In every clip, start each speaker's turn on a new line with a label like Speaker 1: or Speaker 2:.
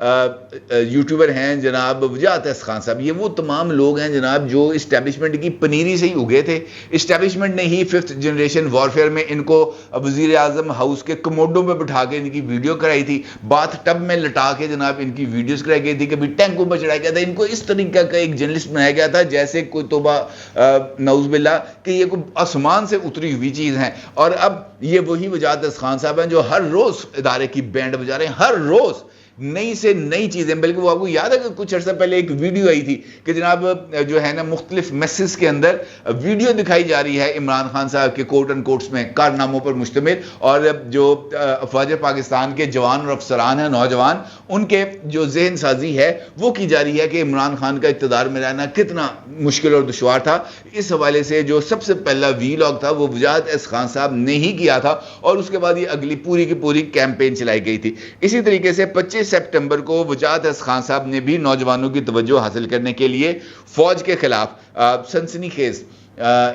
Speaker 1: YouTuber ہیں جناب وجاہت احسن خان صاحب، یہ وہ تمام لوگ ہیں جناب جو اسٹیبلشمنٹ کی پنیری سے ہی اگے تھے. اسٹیبلشمنٹ نے ہی 5th جنریشن وارفیئر میں ان کو وزیر اعظم ہاؤس کے کموڈوں پہ بٹھا کے ان کی ویڈیو کرائی تھی، باتھ ٹب میں لٹا کے جناب ان کی ویڈیوز کرائی گئی تھی، کبھی ٹینکوں پہ چڑھایا گیا تھا. ان کو اس طریقہ کا ایک جرنلسٹ بنایا گیا تھا جیسے کوئی توبہ نعوذ باللہ کہ یہ کوئی آسمان سے اتری ہوئی چیز ہیں. اور اب یہ وہی وجاہت احسن خان صاحب ہیں جو ہر روز ادارے کی بینڈ بجا رہے ہیں، ہر روز نئی سے نئی چیزیں. بلکہ وہ آپ کو یاد ہے کہ کچھ عرصہ پہلے ایک ویڈیو آئی تھی کہ جناب جو ہے نا مختلف میسز کے اندر ویڈیو دکھائی جا رہی ہے عمران خان صاحب کے کوٹ اینڈ کوٹس میں کارناموں پر مشتمل، اور جو افواج پاکستان کے جوان اور افسران ہیں نوجوان، ان کے جو ذہن سازی ہے وہ کی جا رہی ہے کہ عمران خان کا اقتدار میں رہنا کتنا مشکل اور دشوار تھا. اس حوالے سے جو سب سے پہلا وی لاگ تھا وہ وجاہت احسن خان صاحب نے ہی کیا تھا، اور اس کے بعد یہ اگلی پوری کی پوری کیمپین چلائی گئی تھی. اسی طریقے سے 25 سپٹمبر کو وجاہت احسن خان صاحب نے بھی نوجوانوں کی توجہ حاصل کرنے کے لیے فوج کے خلاف سنسنی خیز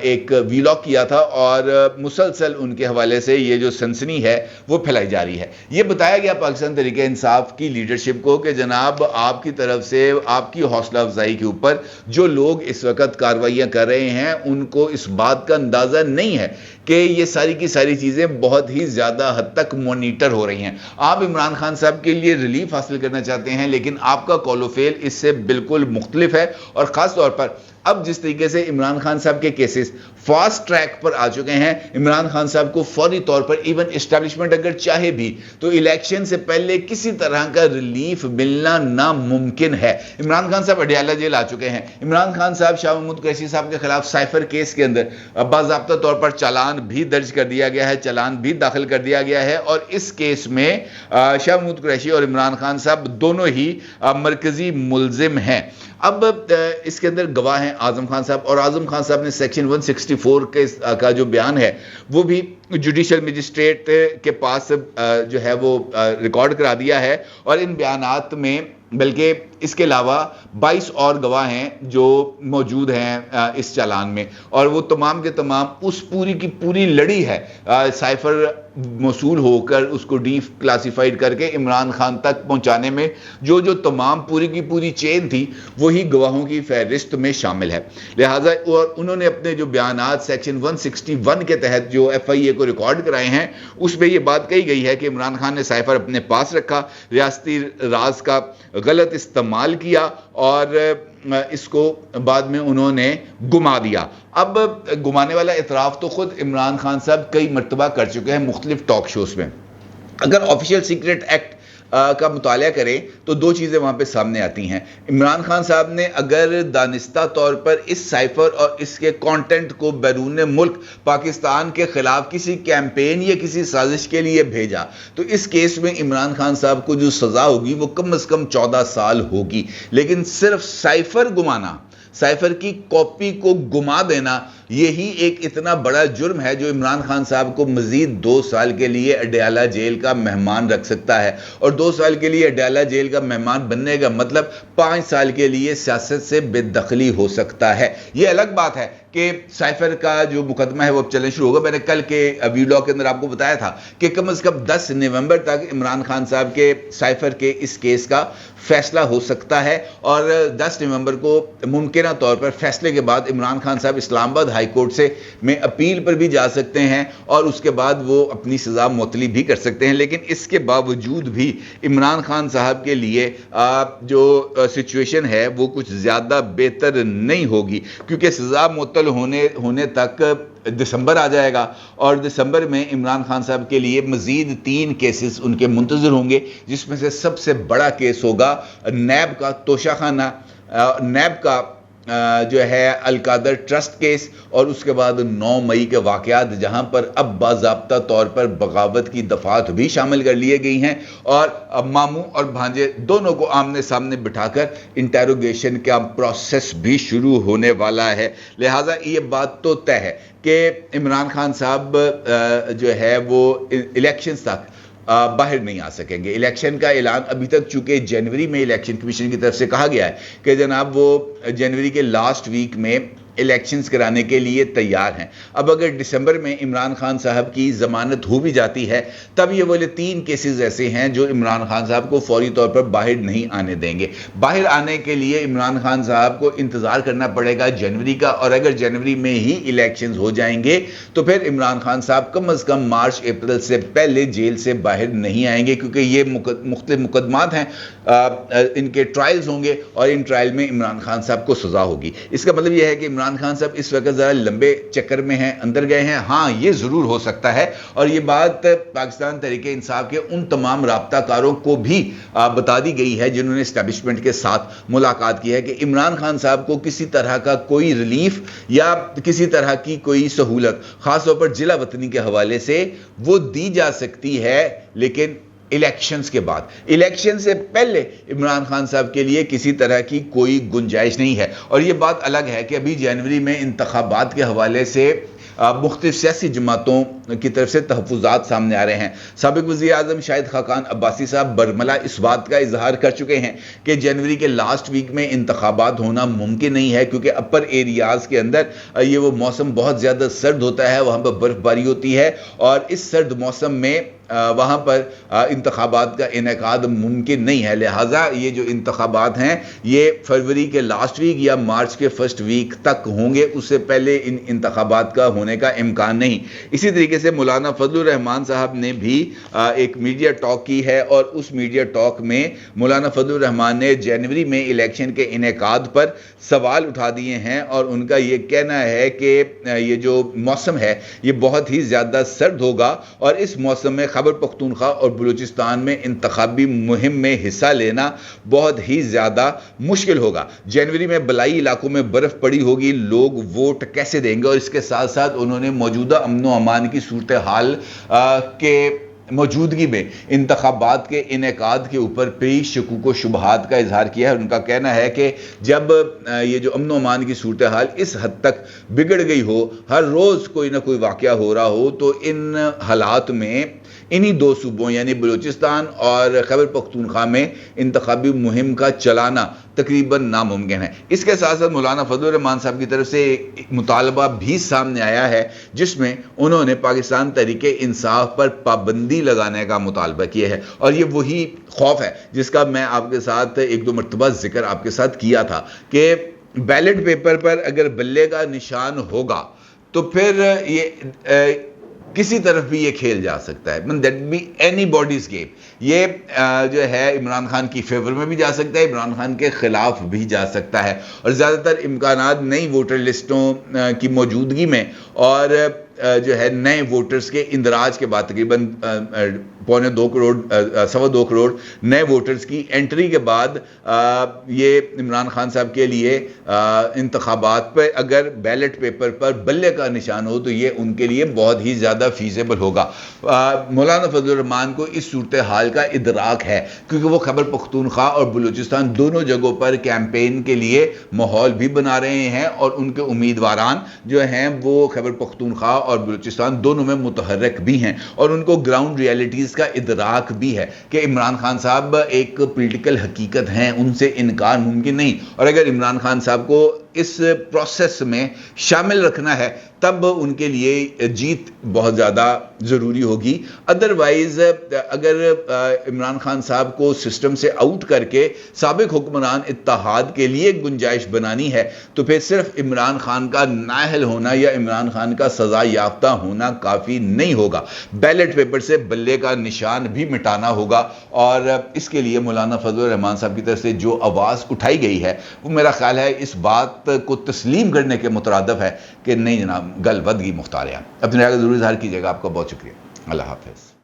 Speaker 1: ایک ویلاگ کیا تھا، اور مسلسل ان کے حوالے سے یہ جو سنسنی ہے وہ پھیلائی جا رہی ہے. یہ بتایا گیا پاکستان تحریک انصاف کی لیڈرشپ کو کہ جناب آپ کی طرف سے آپ کی حوصلہ افزائی کے اوپر جو لوگ اس وقت کارروائیاں کر رہے ہیں ان کو اس بات کا اندازہ نہیں ہے کہ یہ ساری کی ساری چیزیں بہت ہی زیادہ حد تک مانیٹر ہو رہی ہیں. آپ عمران خان صاحب کے لیے ریلیف حاصل کرنا چاہتے ہیں، لیکن آپ کا کال و فیل اس سے بالکل مختلف ہے. اور خاص طور پر اب جس طریقے سے عمران خان صاحب کے کیسز فاسٹ ٹریک پر آ چکے ہیں، عمران خان صاحب کو فوری طور پر ایون اسٹیبلشمنٹ اگر چاہے بھی تو الیکشن سے پہلے کسی طرح کا ریلیف ملنا ناممکن ہے. عمران خان صاحب اڈیالہ جیل آ چکے ہیں. عمران خان صاحب شاہ محمود قریشی صاحب کے خلاف سائفر کیس کے اندر باضابطہ طور پر چالان بھی درج کر دیا گیا ہے، چالان بھی داخل کر دیا گیا ہے، اور اس کیس میں شاہ محمود قریشی اور عمران خان صاحب دونوں ہی مرکزی ملزم ہیں. اب اس کے اندر گواہ ہیں اعظم خان صاحب، اور اعظم خان صاحب نے سیکشن 164 کا جو بیان ہے وہ بھی جوڈیشل مجسٹریٹ کے پاس جو ہے وہ ریکارڈ کرا دیا ہے. اور ان بیانات میں بلکہ اس کے علاوہ 22 اور گواہ ہیں جو موجود ہیں اس چالان میں، اور وہ تمام کے تمام اس پوری کی پوری لڑی ہے سائفر موصول ہو کر اس کو ڈی کلاسیفائیڈ کر کے عمران خان تک پہنچانے میں جو تمام پوری کی پوری چین تھی وہی گواہوں کی فہرست میں شامل ہے. لہٰذا اور انہوں نے اپنے جو بیانات سیکشن 161 کے تحت جو FIA کو ریکارڈ کرائے ہیں اس میں یہ بات کہی گئی ہے کہ عمران خان نے سائفر اپنے پاس رکھا، ریاستی راز کا غلط استعمال کیا، اور اس کو بعد میں انہوں نے گما دیا. اب گمانے والا اعتراف تو خود عمران خان صاحب کئی مرتبہ کر چکے ہیں مختلف ٹاک شوز میں. اگر آفیشیل سیکرٹ ایکٹ کا مطالعہ کریں تو دو چیزیں وہاں پہ سامنے آتی ہیں. عمران خان صاحب نے اگر دانستہ طور پر اس سائفر اور اس کے کانٹینٹ کو بیرون ملک پاکستان کے خلاف کسی کیمپین یا کسی سازش کے لیے بھیجا تو اس کیس میں عمران خان صاحب کو جو سزا ہوگی وہ کم از کم 14 سال ہوگی. لیکن صرف سائفر گمانا، سائفر کی کاپی کو گما دینا، یہی ایک اتنا بڑا جرم ہے جو عمران خان صاحب کو مزید 2 سال کے لیے اڈیالہ جیل کا مہمان رکھ سکتا ہے. اور 2 سال کے لیے اڈیالہ جیل کا مہمان بننے کا مطلب 5 سال کے لیے سیاست سے بے دخلی ہو سکتا ہے. یہ الگ بات ہے کہ سائفر کا جو مقدمہ ہے وہ اب چلنا شروع ہوگا. میں نے کل کے ویڈیو کے اندر آپ کو بتایا تھا کہ کم از کم 10 نومبر تک عمران خان صاحب کے سائفر کے اس کیس کا فیصلہ ہو سکتا ہے، اور 10 نومبر کو ممکنہ طور پر فیصلے کے بعد عمران خان صاحب اسلام آباد ہائی کورٹ سے میں اپیل پر بھی جا سکتے ہیں، اور اس کے بعد وہ اپنی سزا معطلی بھی کر سکتے ہیں. لیکن اس کے باوجود بھی عمران خان صاحب کے لیے جو سچویشن ہے وہ کچھ زیادہ بہتر نہیں ہوگی، کیونکہ سزا معطل ہونے تک دسمبر آ جائے گا، اور دسمبر میں عمران خان صاحب کے لیے مزید 3 کیسز ان کے منتظر ہوں گے، جس میں سے سب سے بڑا کیس ہوگا نیب کا توشہ خانہ، نیب کا جو ہے القادر ٹرسٹ کیس، اور اس کے بعد 9 مئی کے واقعات جہاں پر اب باضابطہ طور پر بغاوت کی دفعات بھی شامل کر لیے گئی ہیں، اور ماموں اور بھانجے دونوں کو آمنے سامنے بٹھا کر انٹیروگیشن کا پروسیس بھی شروع ہونے والا ہے. لہٰذا یہ بات تو طے ہے کہ عمران خان صاحب جو ہے وہ الیکشنز تک باہر نہیں آ سکیں گے. الیکشن کا اعلان ابھی تک چونکہ جنوری میں الیکشن کمیشن کی طرف سے کہا گیا ہے کہ جناب وہ جنوری کے لاسٹ ویک میں الیکشنز کرانے کے لیے تیار ہیں۔ اب اگر دسمبر میں عمران خان صاحب کی ضمانت ہو بھی جاتی ہے تب یہ والے 3 کیسز ایسے ہیں جو عمران خان صاحب کو فوری طور پر باہر نہیں آنے دیں گے۔ باہر آنے کے لیے عمران خان صاحب کو انتظار کرنا پڑے گا جنوری کا، اور اگر جنوری میں ہی الیکشنز ہو جائیں گے تو پھر عمران خان صاحب کم از کم مارچ اپریل سے پہلے جیل سے باہر نہیں آئیں گے، کیونکہ یہ مختلف مقدمات ہیں، ان کے ٹرائلز ہوں گے اور ان ٹرائل میں عمران خان صاحب کو سزا ہوگی۔ اس کا مطلب یہ ہے کہ عمران خان صاحب اس وقت ذرا لمبے چکر میں ہیں، اندر گئے ہیں۔ ہاں یہ ضرور ہو سکتا ہے، اور یہ بات پاکستان تحریک انصاف کے ان تمام رابطہ کاروں کو بھی بتا دی گئی ہے جنہوں نے اسٹیبلشمنٹ کے ساتھ ملاقات کی ہے کہ عمران خان صاحب کو کسی طرح کا کوئی ریلیف یا کسی طرح کی کوئی سہولت خاص طور پر جلا وطنی کے حوالے سے وہ دی جا سکتی ہے، لیکن الیکشنز کے بعد، الیکشن سے پہلے عمران خان صاحب کے لیے کسی طرح کی کوئی گنجائش نہیں ہے۔ اور یہ بات الگ ہے کہ ابھی جنوری میں انتخابات کے حوالے سے مختلف سیاسی جماعتوں کی طرف سے تحفظات سامنے آ رہے ہیں۔ سابق وزیر اعظم شاہد خاقان عباسی صاحب برملا اس بات کا اظہار کر چکے ہیں کہ جنوری کے لاسٹ ویک میں انتخابات ہونا ممکن نہیں ہے، کیونکہ اپر ایریاز کے اندر یہ وہ موسم بہت زیادہ سرد ہوتا ہے، وہاں پر برف باری ہوتی ہے، اور اس سرد موسم میں وہاں پر انتخابات کا انعقاد ممکن نہیں ہے۔ لہٰذا یہ جو انتخابات ہیں یہ فروری کے لاسٹ ویک یا مارچ کے فرسٹ ویک تک ہوں گے، اس سے پہلے ان انتخابات کا ہونے کا امکان نہیں۔ اسی طریقے سے مولانا فضل الرحمان صاحب نے بھی ایک میڈیا ٹاک کی ہے، اور اس میڈیا ٹاک میں مولانا فضل الرحمان نے جنوری میں الیکشن کے انعقاد پر سوال اٹھا دیے ہیں، اور ان کا یہ کہنا ہے کہ یہ جو موسم ہے یہ بہت ہی زیادہ سرد ہوگا، اور اس موسم میں خیبر پختونخوا اور بلوچستان میں انتخابی مہم میں حصہ لینا بہت ہی زیادہ مشکل ہوگا۔ جنوری میں بلائی علاقوں میں برف پڑی ہوگی، لوگ ووٹ کیسے دیں گے؟ اور اس کے ساتھ ساتھ انہوں نے موجودہ امن و امان کی صورتحال کے موجودگی میں انتخابات کے انعقاد کے اوپر بھی شکوک و شبہات کا اظہار کیا ہے۔ ان کا کہنا ہے کہ جب یہ جو امن و امان کی صورتحال اس حد تک بگڑ گئی ہو، ہر روز کوئی نہ کوئی واقعہ ہو رہا ہو، تو ان حالات میں انہی 2 صوبوں یعنی بلوچستان اور خیبر پختونخوا میں انتخابی مہم کا چلانا تقریباً ناممکن ہے۔ اس کے ساتھ ساتھ مولانا فضل الرحمان صاحب کی طرف سے ایک مطالبہ بھی سامنے آیا ہے، جس میں انہوں نے پاکستان تحریک انصاف پر پابندی لگانے کا مطالبہ کیا ہے، اور یہ وہی خوف ہے جس کا میں آپ کے ساتھ 1-2 مرتبہ ذکر آپ کے ساتھ کیا تھا کہ بیلٹ پیپر پر اگر بلے کا نشان ہوگا تو پھر یہ کسی طرف بھی یہ کھیل جا سکتا ہے، that be anybody's game. یہ جو ہے عمران خان کی فیور میں بھی جا سکتا ہے، عمران خان کے خلاف بھی جا سکتا ہے، اور زیادہ تر امکانات نئی ووٹر لسٹوں کی موجودگی میں اور جو ہے نئے ووٹرز کے اندراج کے بعد تقریباً 2.25 کروڑ 2.25 کروڑ نئے ووٹرز کی انٹری کے بعد یہ عمران خان صاحب کے لیے انتخابات پر اگر بیلٹ پیپر پر بلے کا نشان ہو تو یہ ان کے لیے بہت ہی زیادہ فیزیبل ہوگا۔ مولانا فضل الرحمان کو اس صورتحال کا ادراک ہے، کیونکہ وہ خیبر پختونخوا اور بلوچستان دونوں جگہوں پر کیمپین کے لیے ماحول بھی بنا رہے ہیں، اور ان کے امیدواران جو ہیں وہ خیبر پختونخوا اور بلوچستان دونوں میں متحرک بھی ہیں، اور ان کو گراؤنڈ ریالٹیز کا ادراک بھی ہے کہ عمران خان صاحب ایک پولیٹیکل حقیقت ہیں، ان سے انکار ممکن نہیں، اور اگر عمران خان صاحب کو اس پروسیس میں شامل رکھنا ہے تب ان کے لیے جیت بہت زیادہ ضروری ہوگی۔ ادروائز اگر عمران خان صاحب کو سسٹم سے آؤٹ کر کے سابق حکمران اتحاد کے لیے گنجائش بنانی ہے تو پھر صرف عمران خان کا نااہل ہونا یا عمران خان کا سزا یافتہ ہونا کافی نہیں ہوگا، بیلٹ پیپر سے بلے کا نشان بھی مٹانا ہوگا، اور اس کے لیے مولانا فضل الرحمان صاحب کی طرف سے جو آواز اٹھائی گئی ہے وہ میرا خیال ہے اس بات کو تسلیم کرنے کے مترادف ہے کہ نہیں جناب، گل ودگی مختار ہے۔ اپنی رائے کا ضرور اظہار کیجیے گا۔ آپ کا بہت شکریہ۔ اللہ حافظ۔